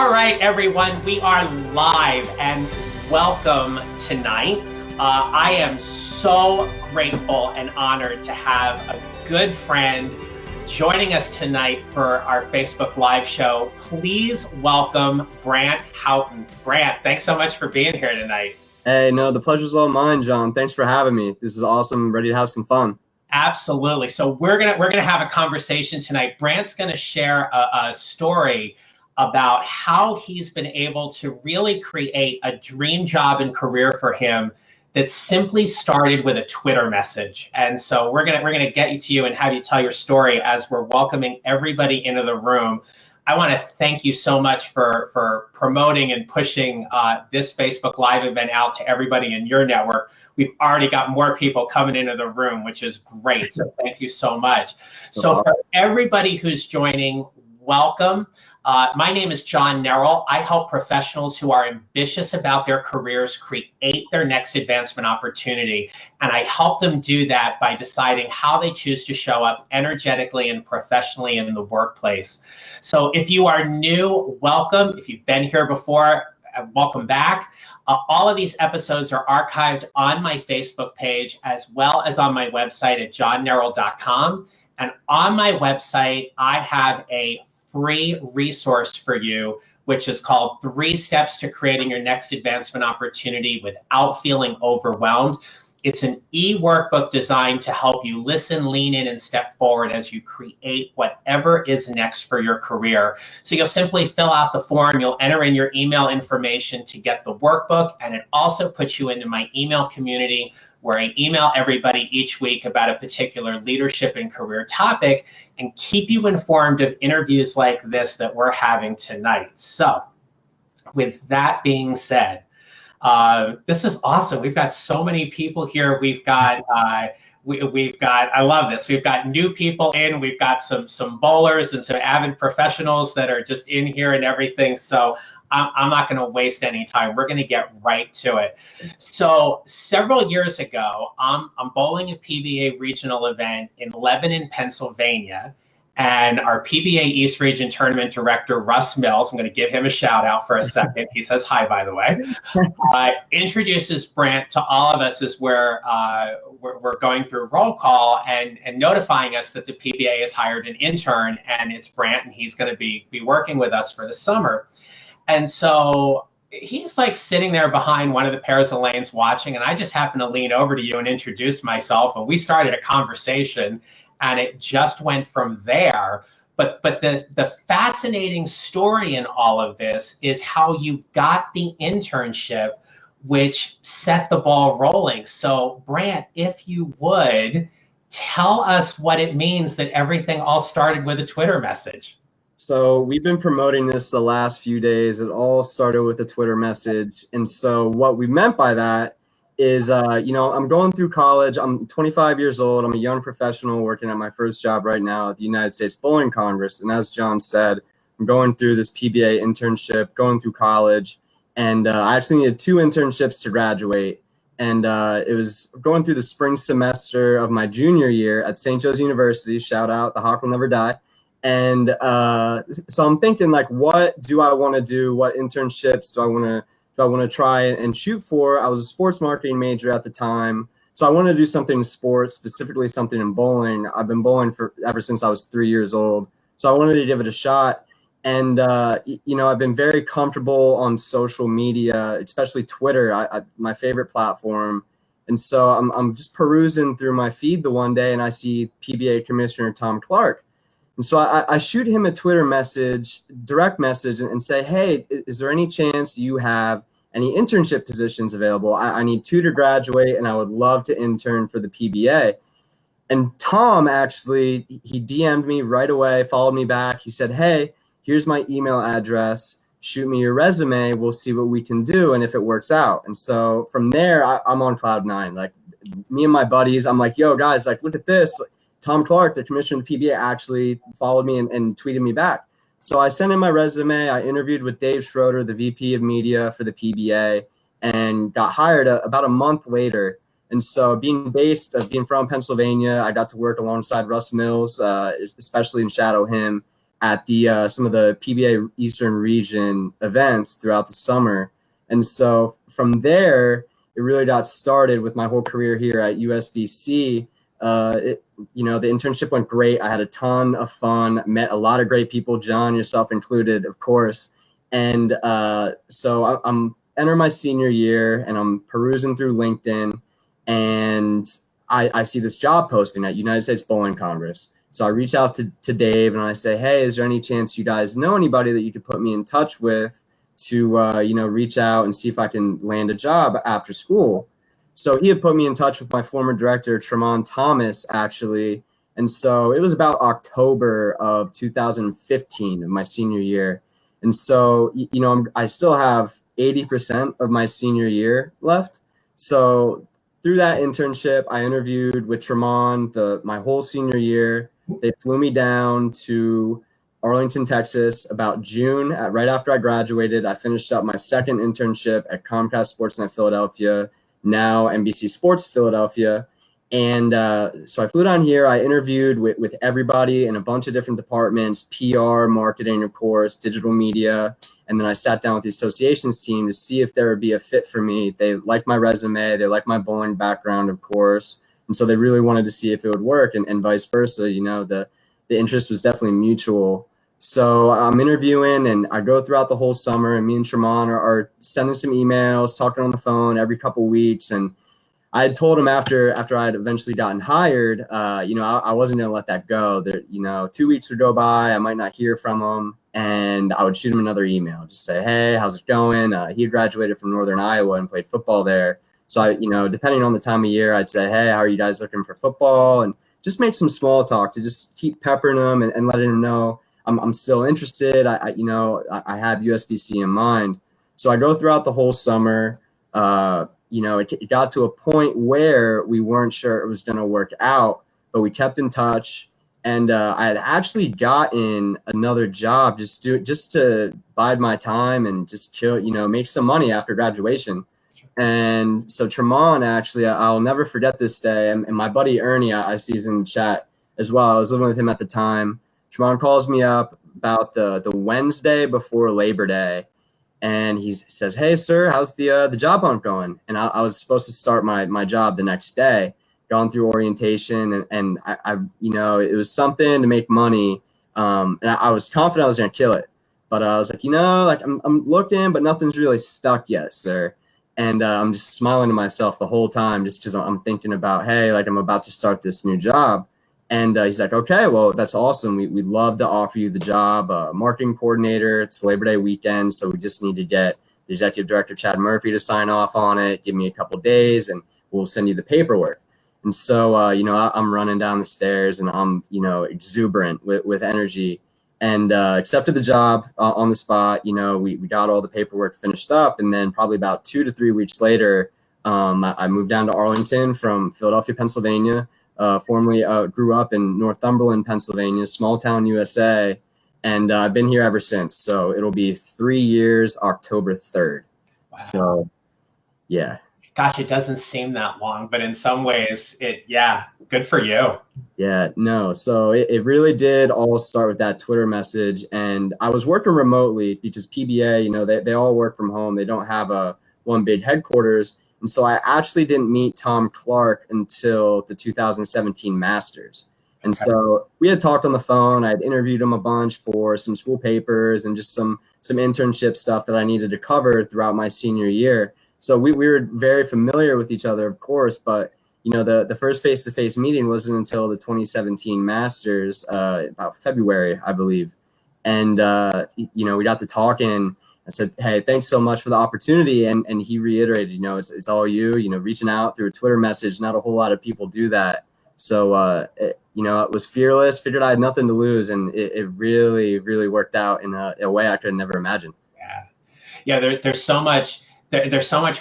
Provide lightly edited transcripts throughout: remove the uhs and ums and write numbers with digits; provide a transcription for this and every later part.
All right, everyone, we are live and welcome tonight. I am so grateful and honored to have a good friend joining us tonight for our Facebook Live show. Please welcome Brant Houghton. Brant, thanks so much for being here tonight. Hey, no, the pleasure's all mine, John. Thanks for having me. This is awesome. I'm ready to have some fun. Absolutely. So we're gonna have a conversation tonight. Brant's gonna share a story about how he's been able to really create a dream job and career for him that simply started with a Twitter message. And so we're gonna get to you and have you tell your story as we're welcoming everybody into the room. I want to thank you so much for promoting and pushing this Facebook Live event out to everybody in your network. We've already got more people coming into the room, which is great. So thank you so much. So for everybody who's joining, welcome. My name is John Nerrill. I help professionals who are ambitious about their careers create their next advancement opportunity. And I help them do that by deciding how they choose to show up energetically and professionally in the workplace. So if you are new, welcome. If you've been here before, welcome back. All of these episodes are archived on my Facebook page as well as on my website at johnnerrill.com. And on my website, I have a free resource for you, which is called 3 Steps to Creating Your Next Advancement Opportunity Without Feeling Overwhelmed. It's an e-workbook designed to help you listen, lean in, and step forward as you create whatever is next for your career. So you'll simply fill out the form, you'll enter in your email information to get the workbook, and it also puts you into my email community where I email everybody each week about a particular leadership and career topic and keep you informed of interviews like this that we're having tonight. So with that being said, this is awesome. We've got so many people here. We've got, I love this. We've got new people in, we've got some bowlers and some avid professionals that are just in here and everything. So I'm not going to waste any time. We're going to get right to it. So several years ago, I'm bowling a PBA regional event in Lebanon, Pennsylvania. And our PBA East Region Tournament Director, Russ Mills, I'm going to give him a shout out for a second. He says hi, by the way. Introduces Brant to all of us as we're going through roll call and notifying us that the PBA has hired an intern, and it's Brant, and he's going to be working with us for the summer. And so he's like sitting there behind one of the pairs of lanes watching, and I just happened to lean over to you and introduce myself, and we started a conversation. And it just went from there. But the fascinating story in all of this is how you got the internship, which set the ball rolling. So Brant, if you would, tell us what it means that everything all started with a Twitter message. So we've been promoting this the last few days. It all started with a Twitter message. And so what we meant by that is, I'm going through college. I'm 25 years old. I'm a young professional working at my first job right now at the United States Bowling Congress. And as John said, I'm going through this PBA internship, going through college. And I actually needed 2 internships to graduate. And it was going through the spring semester of my junior year at St. Joe's University. Shout out, the Hawk will never die. And so I'm thinking, like, what do I want to do? What internships do I want to try and shoot for? I was a sports marketing major at the time, so I wanted to do something in sports, specifically something in bowling. I've been bowling ever since I was 3 years old, so I wanted to give it a shot. And I've been very comfortable on social media, especially Twitter, my favorite platform. And so I'm just perusing through my feed the one day, and I see PBA Commissioner Tom Clark. And so I shoot him a Twitter message, direct message, and say, hey, is there any chance you have any internship positions available? I need 2 to graduate, and I would love to intern for the PBA. And Tom actually, he DM'd me right away, followed me back. He said, hey, here's my email address. Shoot me your resume. We'll see what we can do and if it works out. And so from there, I'm on cloud 9. Like, me and my buddies, I'm like, yo, guys, like, look at this. Tom Clark, the commissioner of the PBA, actually followed me and tweeted me back. So I sent in my resume. I interviewed with Dave Schroeder, the VP of media for the PBA, and got hired about a month later. And so being from Pennsylvania, I got to work alongside Russ Mills, especially and shadow him. at the some of the PBA Eastern Region events throughout the summer. And so from there, it really got started with my whole career here at USBC. You know, the internship went great. I had a ton of fun, met a lot of great people, John, yourself included, of course. And so I'm entering my senior year, and I'm perusing through LinkedIn, and I see this job posting at United States Bowling Congress. So I reach out to Dave, and I say, hey, is there any chance you guys know anybody that you could put me in touch with to, you know, reach out and see if I can land a job after school? So he had put me in touch with my former director, Tremont Thomas, actually. And so it was about October of 2015 of my senior year. And so, you know, I still have 80% of my senior year left. So through that internship, I interviewed with Tremont my whole senior year. They flew me down to Arlington, Texas, about June, right after I graduated. I finished up my second internship at Comcast Sportsnet Philadelphia, now NBC Sports Philadelphia. And so I flew down here. I interviewed with everybody in a bunch of different departments, PR, marketing, of course, digital media. And then I sat down with the associations team to see if there would be a fit for me. They liked my resume. They liked my bowling background, of course. And so they really wanted to see if it would work, and vice versa. You know, the interest was definitely mutual. So I'm interviewing, and I go throughout the whole summer, and me and Tremont are sending some emails, talking on the phone every couple of weeks. And I had told him after I had eventually gotten hired, you know, I wasn't going to let that go. There, you know, 2 weeks would go by, I might not hear from him, and I would shoot him another email, just say, hey, how's it going? He had graduated from Northern Iowa and played football there. So I, you know, depending on the time of year, I'd say, hey, how are you guys looking for football? And just make some small talk to just keep peppering them and letting them know I'm still interested. You know, I have USBC in mind. So I go throughout the whole summer. You know, it got to a point where we weren't sure it was going to work out, but we kept in touch. And I had actually gotten another job just to bide my time and just chill, you know, make some money after graduation. And so Tremont, actually, I'll never forget this day. And my buddy Ernie, I see he's in the chat as well. I was living with him at the time. Tremont calls me up about the Wednesday before Labor Day. And he says, hey, sir, how's the job hunt going? And I was supposed to start my job the next day, gone through orientation. And I you know, it was something to make money. And I was confident I was going to kill it. But I was like, you know, like I'm looking, but nothing's really stuck yet, sir. And I'm just smiling to myself the whole time just because I'm thinking about, hey, like I'm about to start this new job. And he's like, okay, well, that's awesome. We'd love to offer you the job, marketing coordinator. It's Labor Day weekend, so we just need to get the executive director, Chad Murphy, to sign off on it. Give me a couple of days, and we'll send you the paperwork. And so, you know, I'm running down the stairs, and I'm, you know, exuberant with energy, and accepted the job on the spot. You know, we got all the paperwork finished up, and then probably about 2 to 3 weeks later, I moved down to Arlington from Philadelphia, Pennsylvania. Formerly grew up in Northumberland, Pennsylvania, small town USA, and I've been here ever since. So it'll be 3 years, October 3rd. Wow. So, yeah. Gosh, it doesn't seem that long, but in some ways, yeah, good for you. Yeah, no. So it really did all start with that Twitter message, and I was working remotely because PBA, you know, they all work from home. They don't have one big headquarters. And so I actually didn't meet Tom Clark until the 2017 Masters. And so we had talked on the phone. I had interviewed him a bunch for some school papers and just some internship stuff that I needed to cover throughout my senior year. So we were very familiar with each other, of course, but you know, the first face-to-face meeting wasn't until the 2017 Masters, about February, I believe. And, you know, we got to talking. I said, hey, thanks so much for the opportunity. And he reiterated, you know, it's all you, you know, reaching out through a Twitter message. Not a whole lot of people do that. So, you know, it was fearless, figured I had nothing to lose. And it really, really worked out in a way I could never imagine. Yeah. There's so much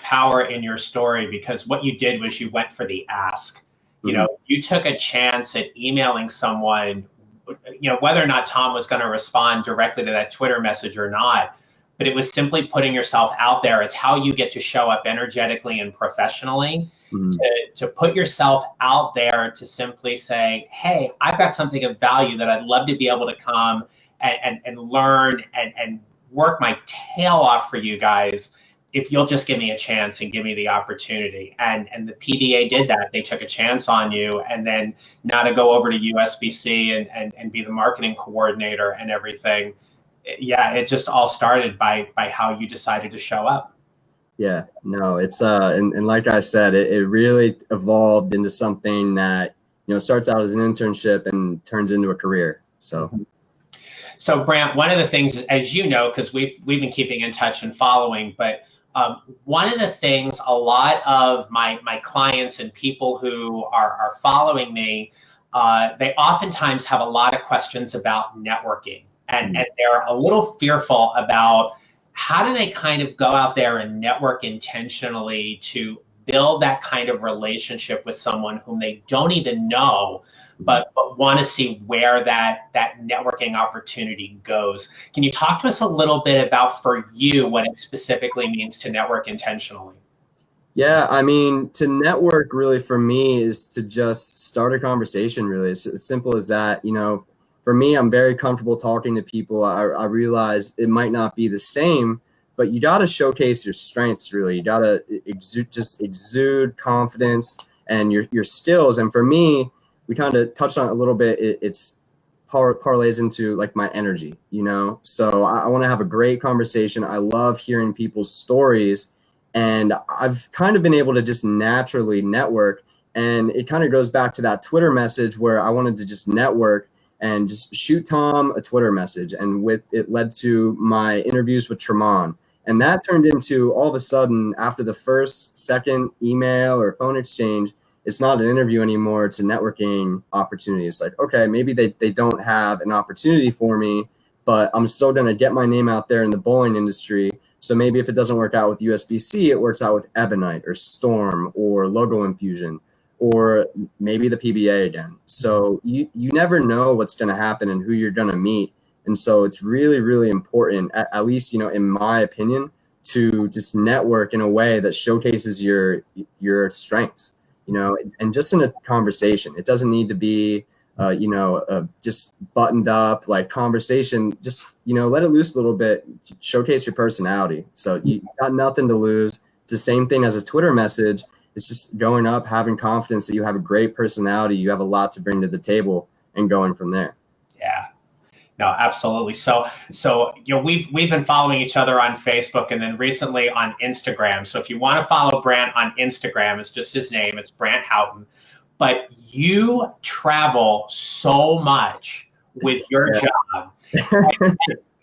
power in your story because what you did was you went for the ask. You know, you took a chance at emailing someone, you know, whether or not Tom was going to respond directly to that Twitter message or not. But it was simply putting yourself out there. It's how you get to show up energetically and professionally, to put yourself out there to simply say, hey, I've got something of value that I'd love to be able to come and learn and work my tail off for you guys if you'll just give me a chance and give me the opportunity. And the PBA did that. They took a chance on you, and then now to go over to USBC and be the marketing coordinator and everything. Yeah, it just all started by how you decided to show up. Yeah, no, it's and like I said, it really evolved into something that, you know, starts out as an internship and turns into a career. So Brant, one of the things, as you know, because we've been keeping in touch and following, but one of the things a lot of my clients and people who are following me, they oftentimes have a lot of questions about networking, and they're a little fearful about how do they kind of go out there and network intentionally to build that kind of relationship with someone whom they don't even know, but want to see where that networking opportunity goes. Can you talk to us a little bit about, for you, what it specifically means to network intentionally? Yeah, I mean, to network really for me is to just start a conversation, really. It's as simple as that. You know, for me, I'm very comfortable talking to people. I realize it might not be the same, but you got to showcase your strengths, really. You got to exude confidence and your skills. And for me, we kind of touched on it a little bit. It's parlays into like my energy, you know? So I want to have a great conversation. I love hearing people's stories, and I've kind of been able to just naturally network. And it kind of goes back to that Twitter message where I wanted to just network and just shoot Tom a Twitter message. And with it led to my interviews with Tremont. And that turned into, all of a sudden, after the first, second email or phone exchange, it's not an interview anymore. It's a networking opportunity. It's like, okay, maybe they don't have an opportunity for me, but I'm still going to get my name out there in the bowling industry. So maybe if it doesn't work out with USBC, it works out with Ebonite or Storm or Logo Infusion, or maybe the PBA again. So you never know what's going to happen and who you're going to meet. And so it's really, really important, at least, you know, in my opinion, to just network in a way that showcases your strengths, you know, and just in a conversation. It doesn't need to be, just buttoned up like conversation. Just, you know, let it loose a little bit, showcase your personality. So you got nothing to lose. It's the same thing as a Twitter message. It's just going up, having confidence that you have a great personality, you have a lot to bring to the table, and going from there. Yeah. No, absolutely. So you know, we've been following each other on Facebook and then recently on Instagram. So if you want to follow Brant on Instagram, it's just his name. It's Brant Houghton. But you travel so much with your job. And,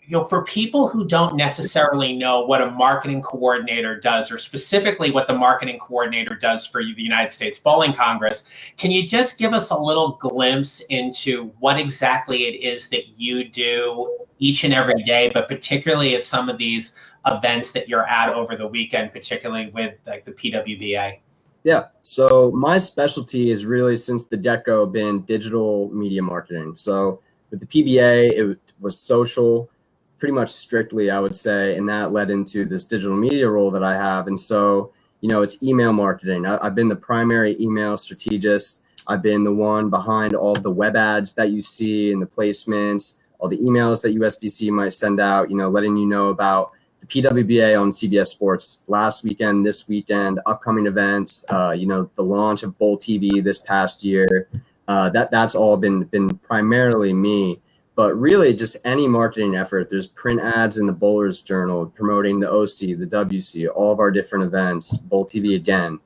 you know, for people who don't necessarily know what a marketing coordinator does, or specifically what the marketing coordinator does for the United States Bowling Congress, can you just give us a little glimpse into what exactly it is that you do each and every day, but particularly at some of these events that you're at over the weekend, particularly with like the PWBA? Yeah, so my specialty is really, since the get-go, been digital media marketing. So with the PBA, it was social, pretty much strictly, I would say, and that led into this digital media role that I have. And so, you know, it's email marketing. I've been the primary email strategist. I've been the one behind all the web ads that you see and the placements, all the emails that USBC might send out, you know, letting you know about the PWBA on CBS Sports last weekend, this weekend, upcoming events, you know, the launch of Bowl TV this past year. That's all been primarily me. But really, just any marketing effort. There's print ads in the Bowlers Journal promoting the OC, the WC, all of our different events, Bowl TV again,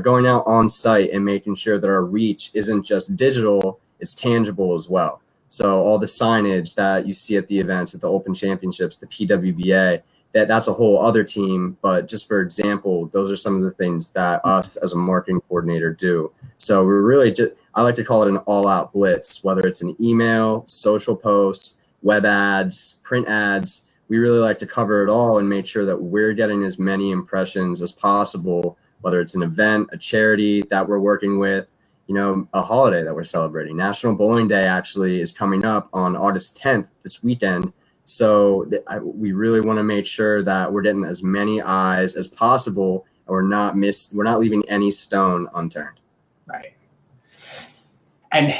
going out on site and making sure that our reach isn't just digital, it's tangible as well. So all the signage that you see at the events, at the Open Championships, the PWBA, that's a whole other team. But just for example, those are some of the things that us as a marketing coordinator do. So we're really just, I like to call it an all-out blitz, whether it's an email, social posts, web ads, print ads. We really like to cover it all and make sure that we're getting as many impressions as possible, whether it's an event, a charity that we're working with, you know, a holiday that we're celebrating. National Bowling Day actually is coming up on August 10th, this weekend. So we really want to make sure that we're getting as many eyes as possible, and we're not leaving any stone unturned. Right. And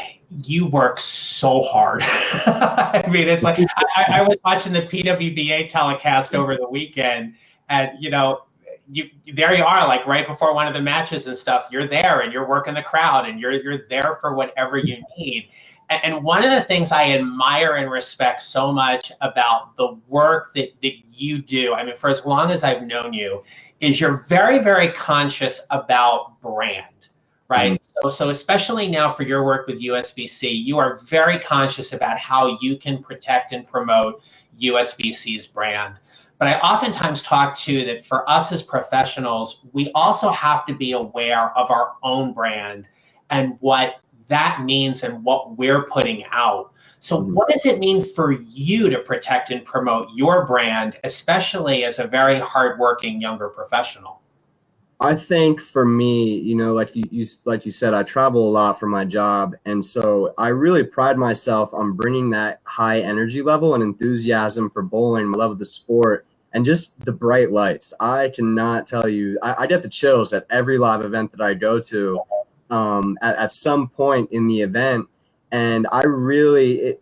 you work so hard. I mean, it's like I was watching the PWBA telecast over the weekend, and there you are, like right before one of the matches and stuff. You're there, and you're working the crowd, and you're there for whatever you need. And one of the things I admire and respect so much about the work that you do, I mean, for as long as I've known you, is you're very, very conscious about brand. Right. So especially now for your work with USBC, you are very conscious about how you can protect and promote USBC's brand. But I oftentimes talk to that for us as professionals, we also have to be aware of our own brand and what that means and what we're putting out. So what does it mean for you to protect and promote your brand, especially as a very hardworking younger professional? I think for me, like you said, I travel a lot for my job. And so I really pride myself on bringing that high energy level and enthusiasm for bowling, my love of the sport, and just the bright lights. I cannot tell you, I get the chills at every live event that I go to at some point in the event. And I really,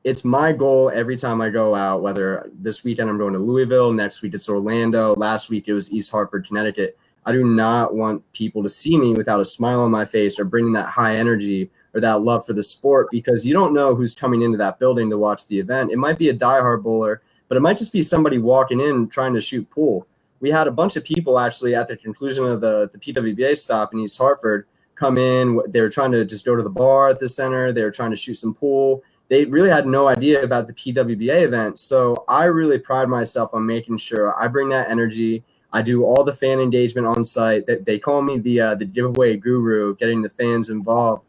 it's my goal every time I go out, whether this weekend I'm going to Louisville, next week it's Orlando, last week it was East Hartford, Connecticut. I do not want people to see me without a smile on my face or bringing that high energy or that love for the sport, because you don't know who's coming into that building to watch the event. It might be a diehard bowler, but it might just be somebody walking in trying to shoot pool. We had a bunch of people actually at the conclusion of the PWBA stop in East Hartford come in. They were trying to just go to the bar at the center. They were trying to shoot some pool. They really had no idea about the PWBA event. So I really pride myself on making sure I bring that energy. I do all the fan engagement on site. They call me the giveaway guru, getting the fans involved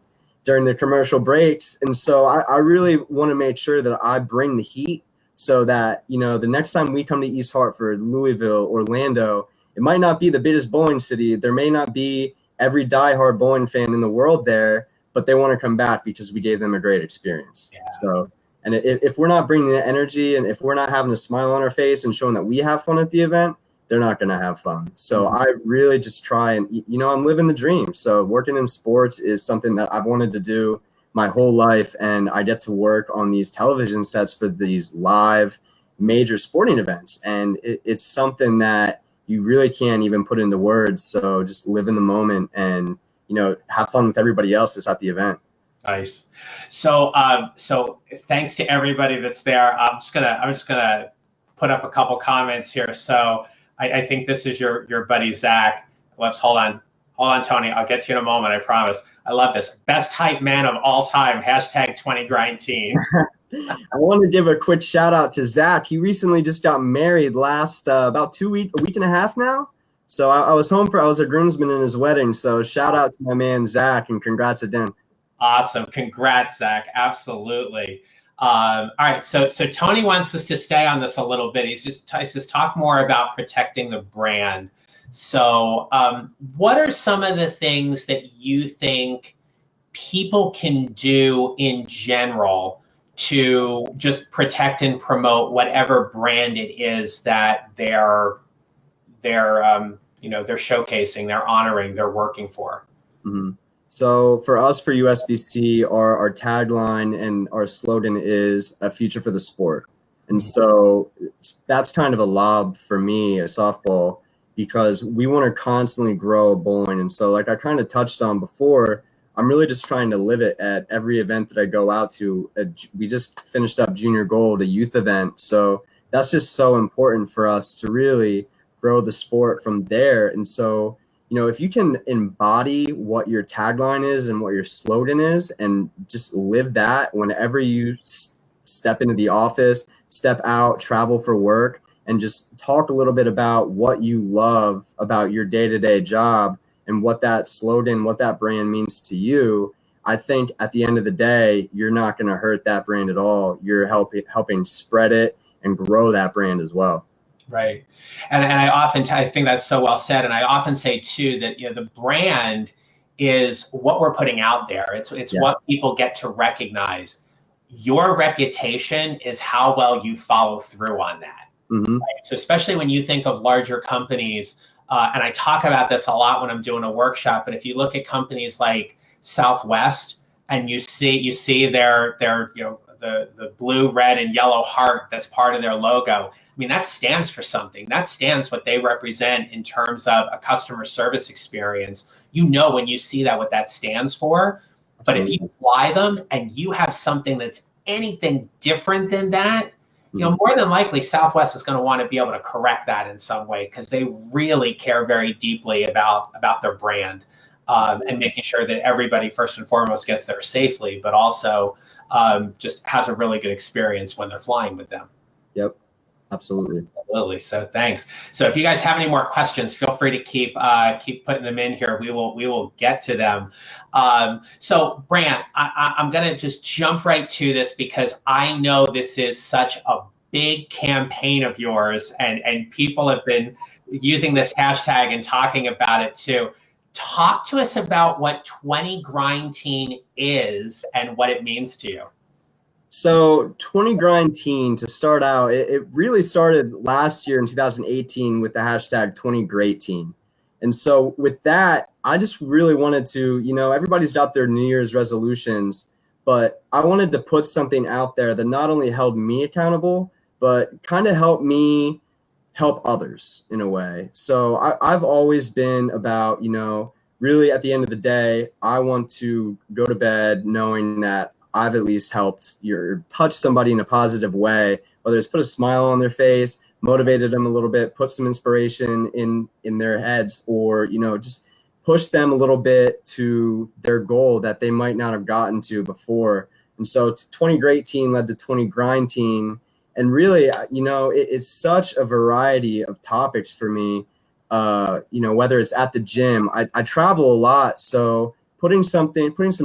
during the commercial breaks. And so I really want to make sure that I bring the heat so that, the next time we come to East Hartford, Louisville, Orlando, it might not be the biggest bowling city. There may not be every diehard bowling fan in the world there, but they want to come back because we gave them a great experience. Yeah. So, and if we're not bringing the energy and if we're not having a smile on our face and showing that we have fun at the event, they're not going to have fun. So I really just try and, I'm living the dream. So working in sports is something that I've wanted to do my whole life. And I get to work on these television sets for these live major sporting events. And it's something that you really can't even put into words. So just live in the moment and, have fun with everybody else that's at the event. Nice. So, so thanks to everybody that's there. I'm just gonna put up a couple comments here. So I think this is your buddy, Zach. Let's hold on, Tony. I'll get to you in a moment. I promise. I love this. Best hype man of all time. Hashtag 2019. I want to give a quick shout out to Zach. He recently just got married last about a week and a half now. So I was a groomsman in his wedding. So shout out to my man, Zach, and congrats again. Awesome. Congrats, Zach. Absolutely. All right. So Tony wants us to stay on this a little bit. He says, talk more about protecting the brand. So what are some of the things that you think people can do in general to just protect and promote whatever brand it is that they're showcasing, they're honoring, they're working for? Mm-hmm. So for us, for USBC, our tagline and our slogan is a future for the sport. And so that's kind of a lob for me, a softball, because we want to constantly grow bowling. And so like I kind of touched on before, I'm really just trying to live it at every event that I go out to. We just finished up Junior Gold, a youth event. So that's just so important for us to really grow the sport from there. And so, if you can embody what your tagline is and what your slogan is and just live that whenever you step into the office, step out, travel for work, and just talk a little bit about what you love about your day-to-day job and what that slogan, what that brand means to you, I think at the end of the day, you're not going to hurt that brand at all. You're helping spread it and grow that brand as well. Right. And I think that's so well said. And I often say too that the brand is what we're putting out there. It's what people get to recognize. Your reputation is how well you follow through on that. Mm-hmm. Right? So especially when you think of larger companies, and I talk about this a lot when I'm doing a workshop, but if you look at companies like Southwest, and you see their the blue, red, and yellow heart that's part of their logo. I mean, that stands for something. That stands what they represent in terms of a customer service experience. You know when you see that what that stands for. But if you fly them and you have something that's anything different than that, more than likely Southwest is going to want to be able to correct that in some way, because they really care very deeply about their brand, and making sure that everybody first and foremost gets there safely, but also just has a really good experience when they're flying with them. Yep. Absolutely. Absolutely. So thanks. So if you guys have any more questions, feel free to keep putting them in here. We will get to them. So Brant, I'm going to just jump right to this, because I know this is such a big campaign of yours, and people have been using this hashtag and talking about it too. Talk to us about what 20 Grind Teen is and what it means to you. So 20 Grind Teen, to start out, it really started last year in 2018 with the hashtag 20 Great Teen. And so with that, I just really wanted to, everybody's got their New Year's resolutions, but I wanted to put something out there that not only held me accountable, but kind of helped me help others in a way. So I've always been about, really at the end of the day, I want to go to bed knowing that I've at least helped touch somebody in a positive way, whether it's put a smile on their face, motivated them a little bit, put some inspiration in their heads, or, just push them a little bit to their goal that they might not have gotten to before. And so 20 Great Teen led to 20 Grind Teen. And really, it's such a variety of topics for me, whether it's at the gym. I travel a lot, so putting some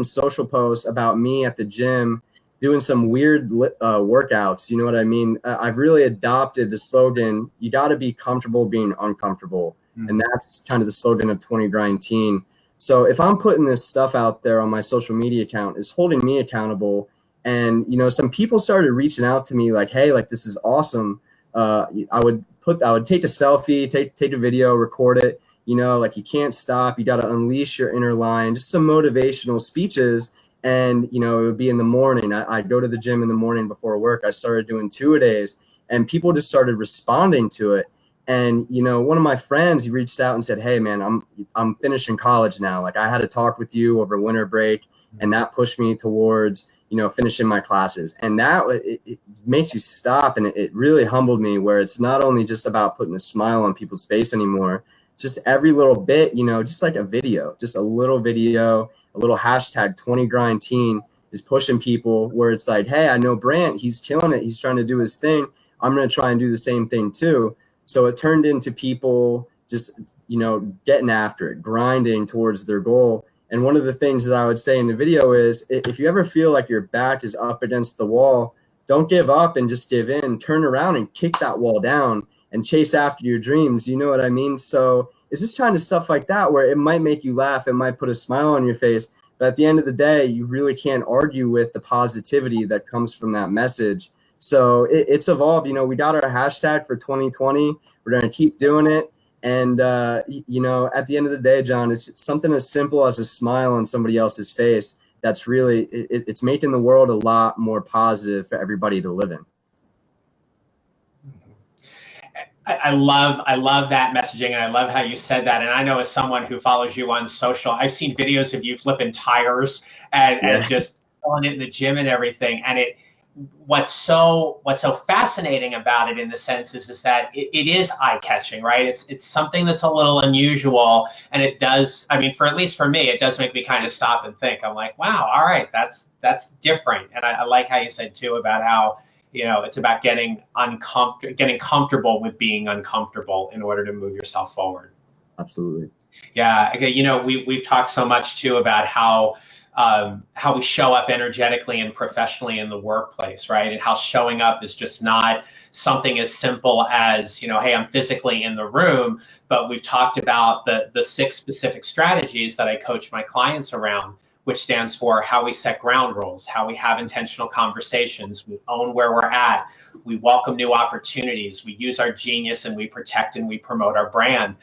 social posts about me at the gym, doing some weird workouts, you know what I mean? I've really adopted the slogan, you got to be comfortable being uncomfortable. And that's kind of the slogan of 20 Grind Teen. So if I'm putting this stuff out there on my social media account, it's holding me accountable. And, some people started reaching out to me like, hey, like, this is awesome. I would take a selfie, take a video, record it. Like, you can't stop. You got to unleash your inner lion, just some motivational speeches. And, it would be in the morning. I go to the gym in the morning before work. I started doing 2-a-days, and people just started responding to it. And, one of my friends, he reached out and said, hey, man, I'm finishing college now. Like, I had a talk with you over winter break, and that pushed me towards, finishing my classes. And that it makes you stop. And it really humbled me, where it's not only just about putting a smile on people's face anymore, just every little bit, just like a video, just a little video, a little hashtag 20 Grind Teen is pushing people, where it's like, hey, I know Brant, he's killing it. He's trying to do his thing. I'm going to try and do the same thing too. So it turned into people just, getting after it, grinding towards their goal. And one of the things that I would say in the video is, if you ever feel like your back is up against the wall, don't give up and just give in. Turn around and kick that wall down and chase after your dreams. You know what I mean? So it's just kind of stuff like that, where it might make you laugh. It might put a smile on your face. But at the end of the day, you really can't argue with the positivity that comes from that message. So it's evolved. We got our hashtag for 2020. We're going to keep doing it. And, at the end of the day, John, it's something as simple as a smile on somebody else's face. That's really, it's making the world a lot more positive for everybody to live in. I love that messaging, and I love how you said that. And I know, as someone who follows you on social, I've seen videos of you flipping tires and just going in the gym and everything. And what's so fascinating about it, in the sense, is that it is eye-catching, right? It's something that's a little unusual, and it does, at least for me, it does make me kind of stop and think. I'm like, wow, all right, that's different. And I like how you said too about how, it's about getting comfortable with being uncomfortable in order to move yourself forward. Absolutely. Yeah. Okay. We've talked so much too about how we show up energetically and professionally in the workplace, right? And how showing up is just not something as simple as, hey, I'm physically in the room, but we've talked about the 6 specific strategies that I coach my clients around, which stands for how we set ground rules, how we have intentional conversations, we own where we're at, we welcome new opportunities, we use our genius, and we protect and we promote our brand,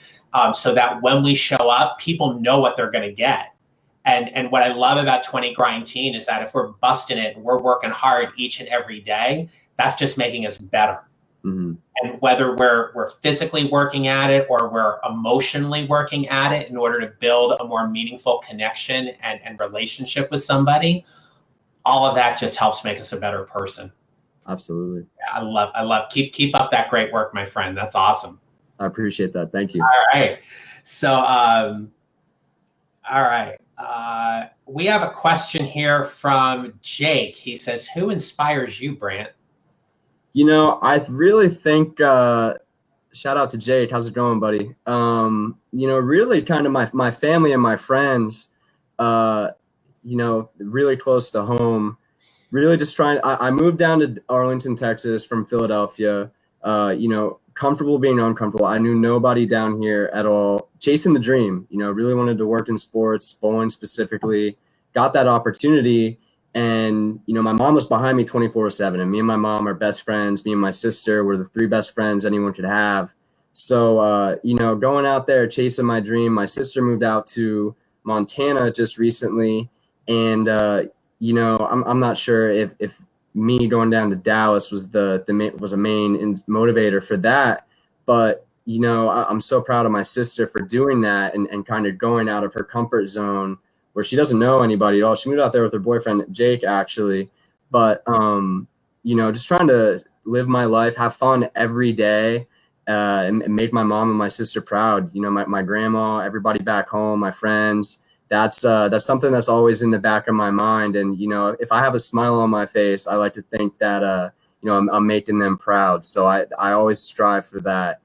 so that when we show up, people know what they're going to get. And what I love about 20 Grind Teen is that if we're busting it and we're working hard each and every day, that's just making us better. Mm-hmm. And whether we're physically working at it or we're emotionally working at it in order to build a more meaningful connection and relationship with somebody, all of that just helps make us a better person. Absolutely. Yeah, I love. Keep up that great work, my friend. That's awesome. I appreciate that. Thank you. All right. So, all right. We have a question here from Jake. He says, "Who inspires you, Brant?" I really think, shout out to Jake. How's it going, buddy? Really kind of my family and my friends, really close to home. Really just I moved down to Arlington, Texas from Philadelphia, comfortable being uncomfortable. I knew nobody down here at all, chasing the dream, really wanted to work in sports, bowling specifically, got that opportunity. And, my mom was behind me 24/7, and me and my mom are best friends. Me and my sister were the three best friends anyone could have. So, going out there, chasing my dream. My sister moved out to Montana just recently. And, I'm not sure if me going down to Dallas was was a main motivator for that. But, I'm so proud of my sister for doing that and kind of going out of her comfort zone where she doesn't know anybody at all. She moved out there with her boyfriend, Jake, actually. But, just trying to live my life, have fun every day, and make my mom and my sister proud. My grandma, everybody back home, my friends. That's something that's always in the back of my mind. And, if I have a smile on my face, I like to think that, I'm making them proud. So I always strive for that,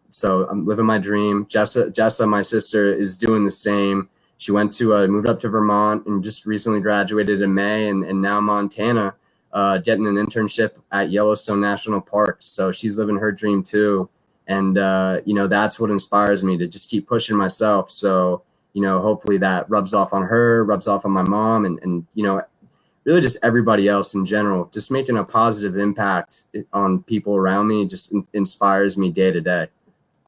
so I'm living my dream. Jessa, my sister, is doing the same. She moved up to Vermont and just recently graduated in May, and now Montana, getting an internship at Yellowstone National Park. So she's living her dream too. And, that's what inspires me to just keep pushing myself. So, hopefully that rubs off on her, rubs off on my mom, and really just everybody else in general. Just making a positive impact on people around me just inspires me day to day.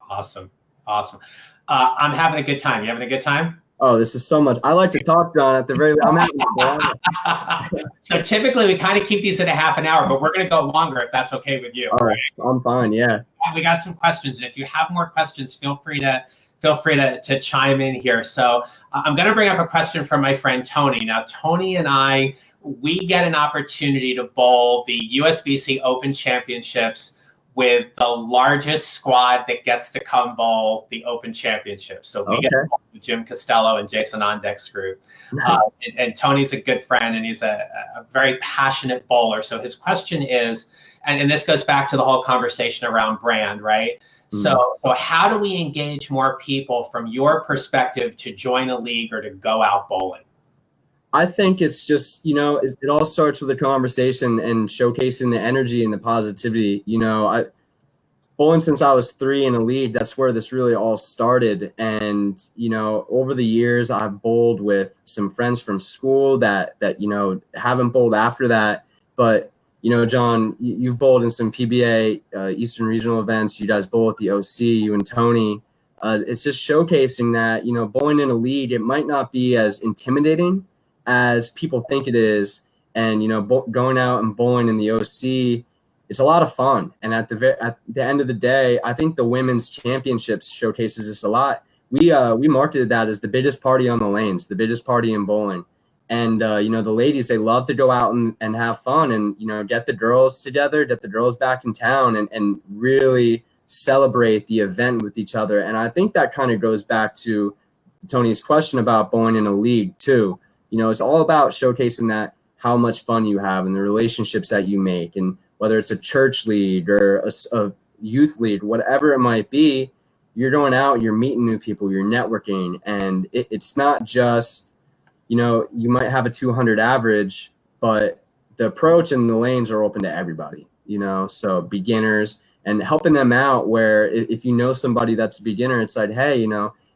Awesome. I'm having a good time. You having a good time? Oh, this is so much. I like to talk, John. At the very least, I'm having a blast. So typically we kind of keep these at a half an hour, but we're going to go longer if that's okay with you. All right. I'm fine. Yeah. We got some questions, and if you have more questions, feel free to chime in here. So I'm going to bring up a question from my friend Tony. Now, Tony and I, we get an opportunity to bowl the USBC Open Championships with the largest squad that gets to come bowl the Open Championship. So we get to bowl with Jim Costello and Jason Ondek's group. And Tony's a good friend, and he's a very passionate bowler. So his question is, and this goes back to the whole conversation around brand, right? Mm-hmm. So how do we engage more people from your perspective to join a league or to go out bowling? I think it's just, it all starts with a conversation and showcasing the energy and the positivity. Bowling since I was 3 in a league, that's where this really all started. And, over the years, I've bowled with some friends from school that haven't bowled after that. But, John, you've bowled in some PBA Eastern Regional events. You guys bowl at the OC, you and Tony. It's just showcasing that, bowling in a league, it might not be as intimidating as people think it is. And, going out and bowling in the OC, it's a lot of fun. And at the end of the day, I think the women's championships showcases this a lot. We marketed that as the biggest party on the lanes, the biggest party in bowling. And, the ladies, they love to go out and have fun and, get the girls together, get the girls back in town and really celebrate the event with each other. And I think that kind of goes back to Tony's question about bowling in a league too. It's all about showcasing that how much fun you have and the relationships that you make. And whether it's a church league or a youth league, whatever it might be, you're going out, you're meeting new people, you're networking. And it's not just, you might have a 200 average, but the approach and the lanes are open to everybody, so beginners and helping them out where if you know somebody that's a beginner, it's like, hey,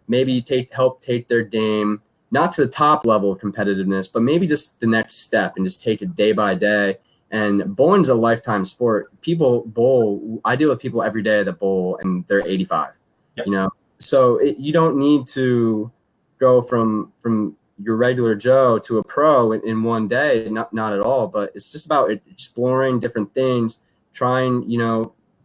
maybe help take their game, not to the top level of competitiveness, but maybe just the next step and just take it day by day. And bowling's a lifetime sport. People bowl. I deal with people every day that bowl and they're 85, Yep. So you don't need to go from your regular Joe to a pro in one day, not at all, but it's just about exploring different things, trying,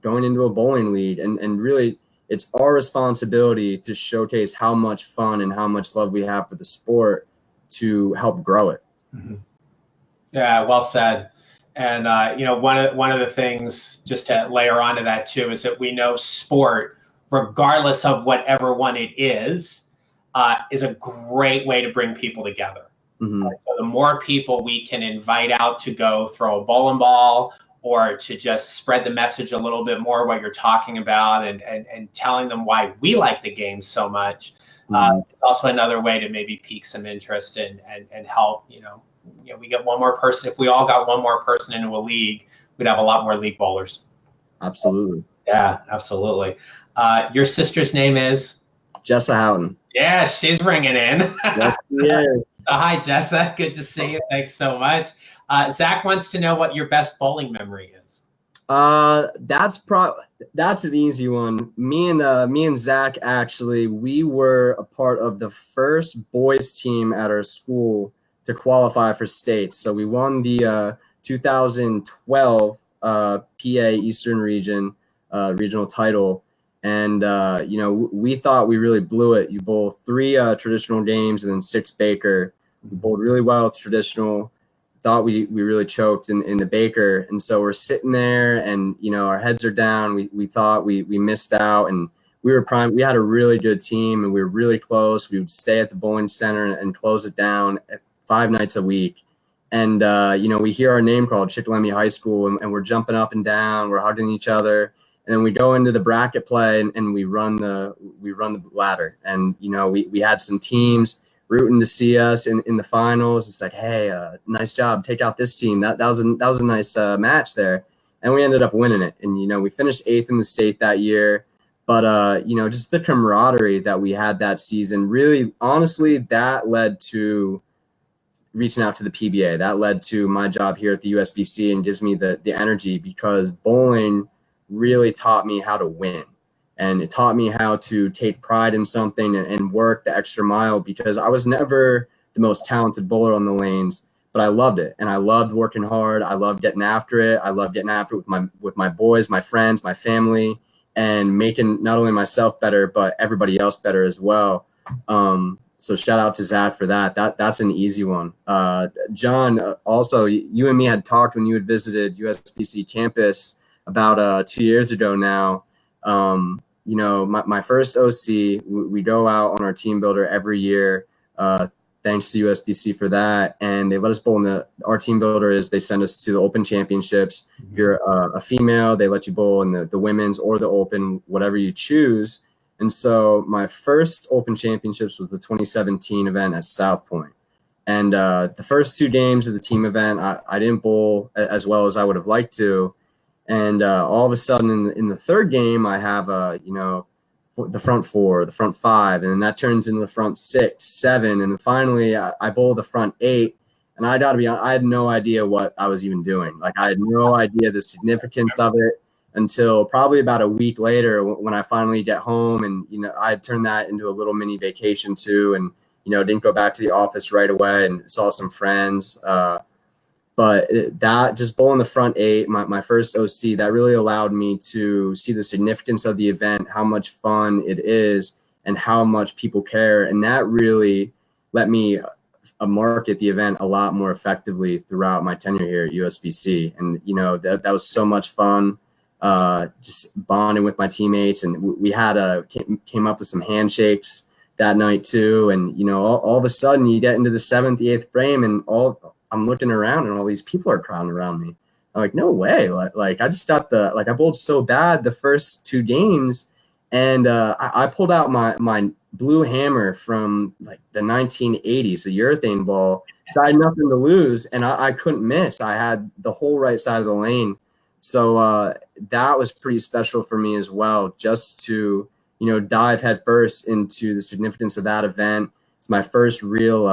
going into a bowling league, and really it's our responsibility to showcase how much fun and how much love we have for the sport to help grow it. Mm-hmm. Yeah, well said. And one of the things, just to layer onto that too, is that we know sport, regardless of whatever one it is a great way to bring people together. Mm-hmm. So the more people we can invite out to go throw a bowling ball, or to just spread the message a little bit more, what you're talking about, and telling them why we like the game so much. It's also another way to maybe pique some interest and help, we get one more person. If we all got one more person into a league, we'd have a lot more league bowlers. Absolutely. Yeah, absolutely. Your sister's name is? Jessa Houghton. Yeah, she's ringing in. Yes, she is. Hi, Jessa. Good to see you. Thanks so much. Zach wants to know what your best bowling memory is. That's an easy one. Me and Zach, actually, we were a part of the first boys team at our school to qualify for states. So we won the 2012 PA Eastern Region regional title. And, we thought we really blew it. You bowled 3 traditional games and then 6 Baker. We bowled really well at traditional. Thought we really choked in the Baker. And so we're sitting there and, our heads are down. We thought we missed out, and we were prime. We had a really good team and we were really close. We would stay at the bowling center and close it down 5 nights a week. And, we hear our name called, Chickalemmy High School, and we're jumping up and down. We're hugging each other. And then we go into the bracket play and we run the ladder. And, we had some teams rooting to see us in the finals. It's like, hey, nice job. Take out this team. That was a nice match there. And we ended up winning it. And, we finished 8th in the state that year. But, just the camaraderie that we had that season, really, honestly, that led to reaching out to the PBA. That led to my job here at the USBC and gives me the energy, because bowling really taught me how to win. And it taught me how to take pride in something and work the extra mile, because I was never the most talented bowler on the lanes, but I loved it. And I loved working hard. I loved getting after it. I loved getting after it with my boys, my friends, my family, and making not only myself better, but everybody else better as well. So shout out to Zach for that. That's an easy one. John, also, you and me had talked when you had visited USBC campus about 2 years ago now. My first OC, we go out on our team builder every year. Thanks to USBC for that. And they let us bowl in our team builder is they send us to the Open Championships. Mm-hmm. If you're a female, they let you bowl in the women's or the Open, whatever you choose. And so my first Open Championships was the 2017 event at South Point. And the first 2 games of the team event, I didn't bowl as well as I would have liked to. And all of a sudden in the 3rd game, I have, the front 4, the front 5, and then that turns into the front 6, 7. And then finally I bowl the front 8. And I got to be honest, I had no idea what I was even doing. Like, I had no idea the significance of it until probably about a week later when I finally get home. And, I had turned that into a little mini vacation too. And, didn't go back to the office right away and saw some friends. But that just bowling the front 8, my first OC, that really allowed me to see the significance of the event, how much fun it is, and how much people care. And that really let me market the event a lot more effectively throughout my tenure here at USBC. And, that was so much fun, just bonding with my teammates. And we had came up with some handshakes that night too. And, all of a sudden you get into the 7th, 8th frame, and I'm looking around and all these people are crowding around me. I'm like, no way. Like I just got I bowled so bad the first 2 games. And I pulled out my blue hammer from like the 1980s, the urethane ball. So I had nothing to lose, and I couldn't miss. I had the whole right side of the lane. So that was pretty special for me as well, just to, dive headfirst into the significance of that event. It's my first real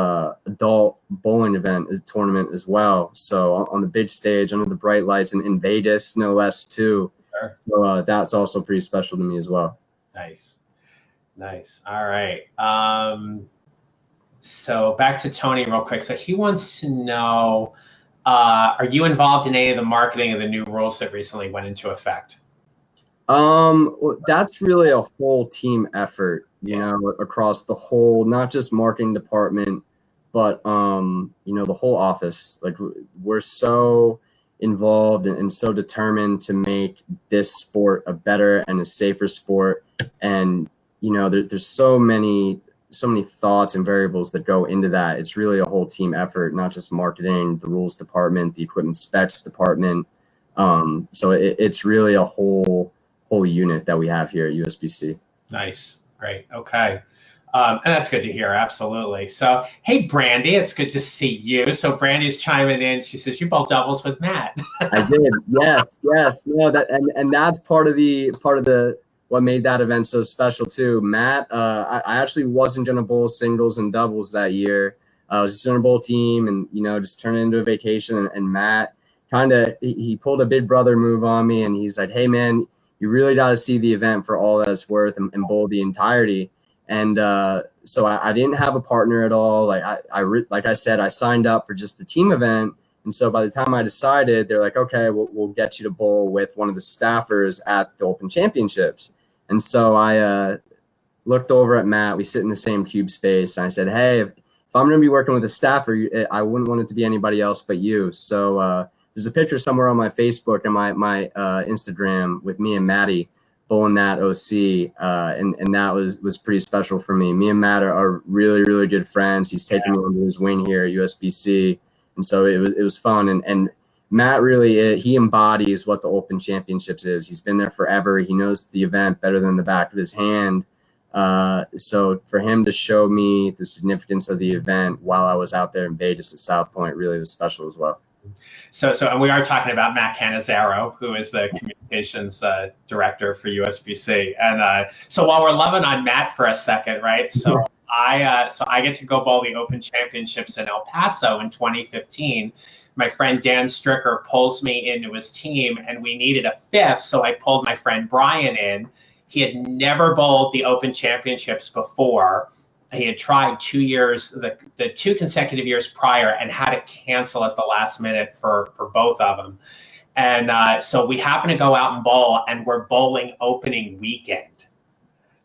adult bowling tournament as well. So on the big stage, under the bright lights, in Vegas, no less too. Sure. So that's also pretty special to me as well. Nice. All right. So back to Tony real quick. So he wants to know, are you involved in any of the marketing of the new rules that recently went into effect? That's really a whole team effort, you know, across the whole, not just marketing department, but, you know, the whole office. Like, we're so involved and so determined to make this sport a better and a safer sport. And, you know, there's so many thoughts and variables that go into that. It's really a whole team effort, not just marketing, the rules department, the equipment specs department. So it's really a whole unit that we have here at USBC. Nice. Great. Okay. And that's good to hear. Absolutely. So, hey, Brandy, it's good to see you. So Brandy's chiming in. She says, you both doubles with Matt. I did. Yes. No, that, and that's part of the, what made that event so special too. Matt, I actually wasn't going to bowl singles and doubles that year. I was just going to bowl team and, you know, just turn it into a vacation. And Matt he pulled a big brother move on me. And he's like, hey man, you really got to see the event for all that it's worth and bowl the entirety. And so I didn't have a partner at all. Like like I said, I signed up for just the team event. And so by the time I decided, they're like, okay, we'll get you to bowl with one of the staffers at the Open Championships. And so I looked over at Matt. We sit in the same cube space. And I said, hey, if I'm going to be working with a staffer, I wouldn't want it to be anybody else but you. So there's a picture somewhere on my Facebook and my Instagram with me and Maddie bowling that OC, and that was pretty special for me. Me and Matt are really, really good friends. He's taken me under his wing here at USBC, and so it was fun. And Matt really, he embodies what the Open Championships is. He's been there forever. He knows the event better than the back of his hand. So for him to show me the significance of the event while I was out there in Vegas at South Point really was special as well. So and we are talking about Matt Cannizzaro, who is the communications director for USBC. And so while we're loving on Matt for a second, right? So I get to go bowl the Open Championships in El Paso in 2015. My friend Dan Stricker pulls me into his team, and we needed a fifth, so I pulled my friend Brian in. He had never bowled the Open Championships before. He had tried 2 years, the 2 consecutive years prior, and had to cancel at the last minute for both of them. And so we happened to go out and bowl, and we're bowling opening weekend.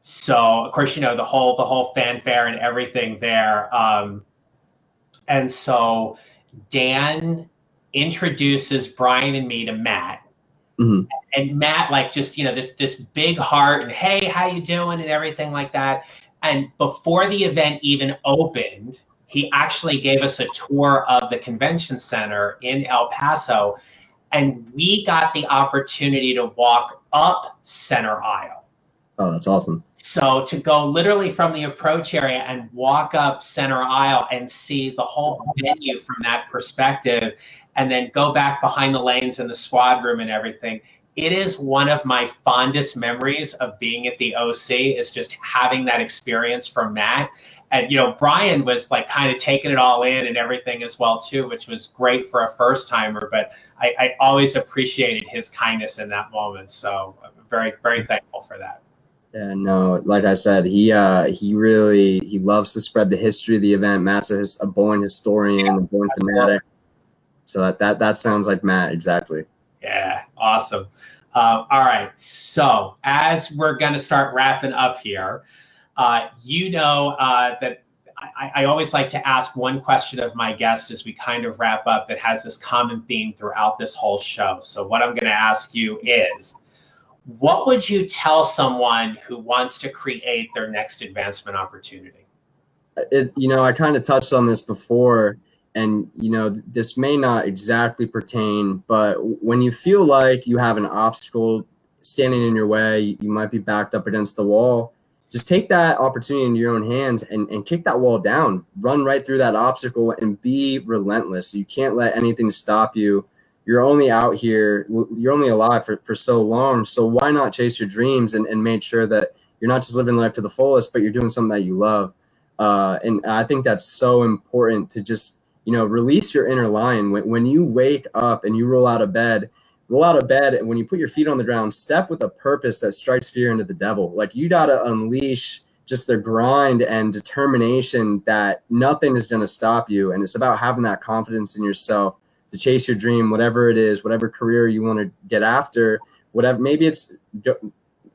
So of course, you know, the whole fanfare and everything there. And so Dan introduces Brian and me to Matt. Mm-hmm. And Matt, like, just, you know, this big heart and, hey, how you doing, and everything like that. And before the event even opened, he actually gave us a tour of the convention center in El Paso, and we got the opportunity to walk up center aisle. Oh, that's awesome. So to go literally from the approach area and walk up center aisle and see the whole venue from that perspective, and then go back behind the lanes in the squad room and everything. It is one of my fondest memories of being at the OC, is just having that experience from Matt. And, you know, Brian was like kind of taking it all in and everything as well too, which was great for a first timer, but I always appreciated his kindness in that moment. So I'm very, very thankful for that. Yeah, no, like I said, he loves to spread the history of the event. Matt's a bowling historian, a bowling fanatic. So that sounds like Matt, exactly. Yeah, awesome. All right, so as we're going to start wrapping up here, you know that I always like to ask one question of my guests as we kind of wrap up that has this common theme throughout this whole show. So what I'm going to ask you is, what would you tell someone who wants to create their next advancement opportunity? You know, I kind of touched on this before. And, you know, this may not exactly pertain, but when you feel like you have an obstacle standing in your way, you might be backed up against the wall, just take that opportunity into your own hands and kick that wall down, run right through that obstacle and be relentless. You can't let anything stop you. You're only out here, you're only alive for so long. So why not chase your dreams and make sure that you're not just living life to the fullest, but you're doing something that you love. And I think that's so important to just, you know, release your inner lion. When you wake up and you roll out of bed, and when you put your feet on the ground, step with a purpose that strikes fear into the devil. Like, you got to unleash just their grind and determination that nothing is going to stop you. And it's about having that confidence in yourself to chase your dream, whatever it is, whatever career you want to get after, whatever, maybe it's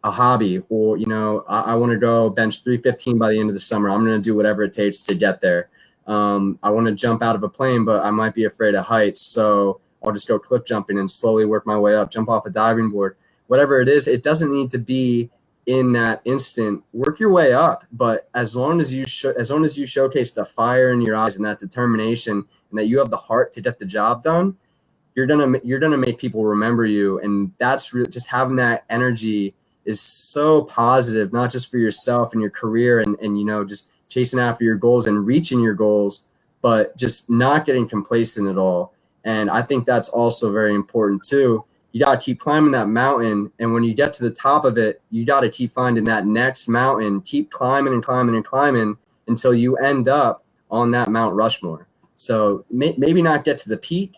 a hobby, or, you know, I want to go bench 315 by the end of the summer. I'm going to do whatever it takes to get there. I want to jump out of a plane, but I might be afraid of heights. So I'll just go cliff jumping and slowly work my way up, jump off a diving board, whatever it is. It doesn't need to be in that instant. Work your way up. But as long as you showcase the fire in your eyes and that determination, and that you have the heart to get the job done, you're gonna make people remember you. And that's really, just having that energy is so positive, not just for yourself and your career and you know, just chasing after your goals and reaching your goals, but just not getting complacent at all. And I think that's also very important too. You got to keep climbing that mountain. And when you get to the top of it, you got to keep finding that next mountain, keep climbing and climbing and climbing until you end up on that Mount Rushmore. So maybe not get to the peak,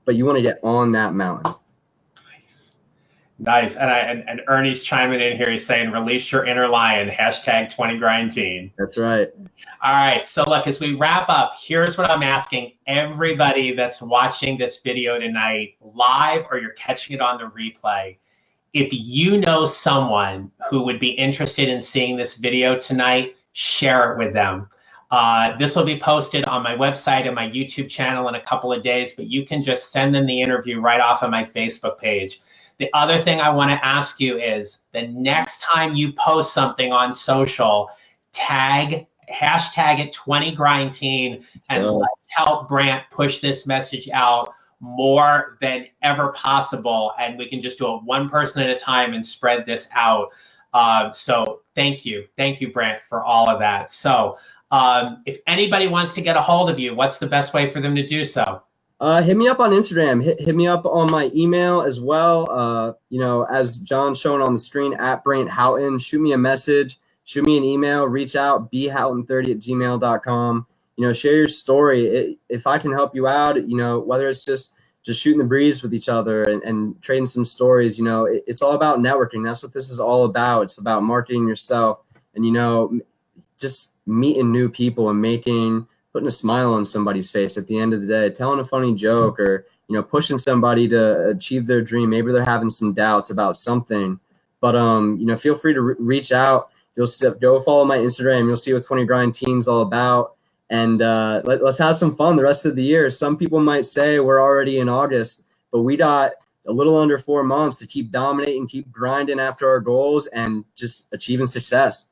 but you want to get on that mountain. Nice. And Ernie's chiming in here. He's saying, release your inner lion, hashtag 20grind. That's right. All right. So look, as we wrap up, here's what I'm asking everybody that's watching this video tonight live, or you're catching it on the replay. If you know someone who would be interested in seeing this video tonight, share it with them. This will be posted on my website and my YouTube channel in a couple of days, but you can just send them the interview right off of my Facebook page. The other thing I want to ask you is, the next time you post something on social, hashtag it 20grind, and let's help Brant push this message out more than ever possible. And we can just do it one person at a time and spread this out. So thank you, Brant, for all of that. So if anybody wants to get a hold of you, what's the best way for them to do so? Hit me up on Instagram. Hit me up on my email as well. You know, as John's showing on the screen, at Brant Houghton. Shoot me a message. Shoot me an email. Reach out, bhoughton30@gmail.com. You know, share your story. If I can help you out, you know, whether it's just shooting the breeze with each other and trading some stories, you know, it's all about networking. That's what this is all about. It's about marketing yourself and, you know, just meeting new people and putting a smile on somebody's face at the end of the day, telling a funny joke, or, you know, pushing somebody to achieve their dream. Maybe they're having some doubts about something, but, you know, feel free to reach out. Go follow my Instagram. You'll see what 20 Grind Team's all about. And let's have some fun the rest of the year. Some people might say we're already in August, but we got a little under 4 months to keep dominating, keep grinding after our goals, and just achieving success.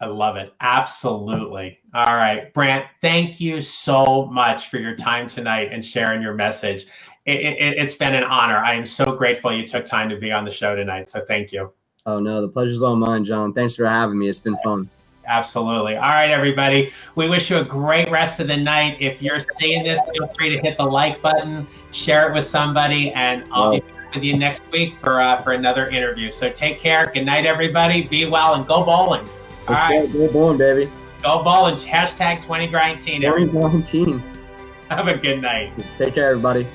I love it. Absolutely. All right, Brant, thank you so much for your time tonight and sharing your message. It's been an honor. I am so grateful you took time to be on the show tonight. So thank you. Oh, no, the pleasure's all mine, John. Thanks for having me. It's been fun. Absolutely. All right, everybody. We wish you a great rest of the night. If you're seeing this, feel free to hit the like button, share it with somebody, and I'll be back with you next week for another interview. So take care. Good night, everybody. Be well and go bowling. Let's go bowling, baby. Go bowling. Hashtag 20grind. 20grind. Have a good night. Take care, everybody.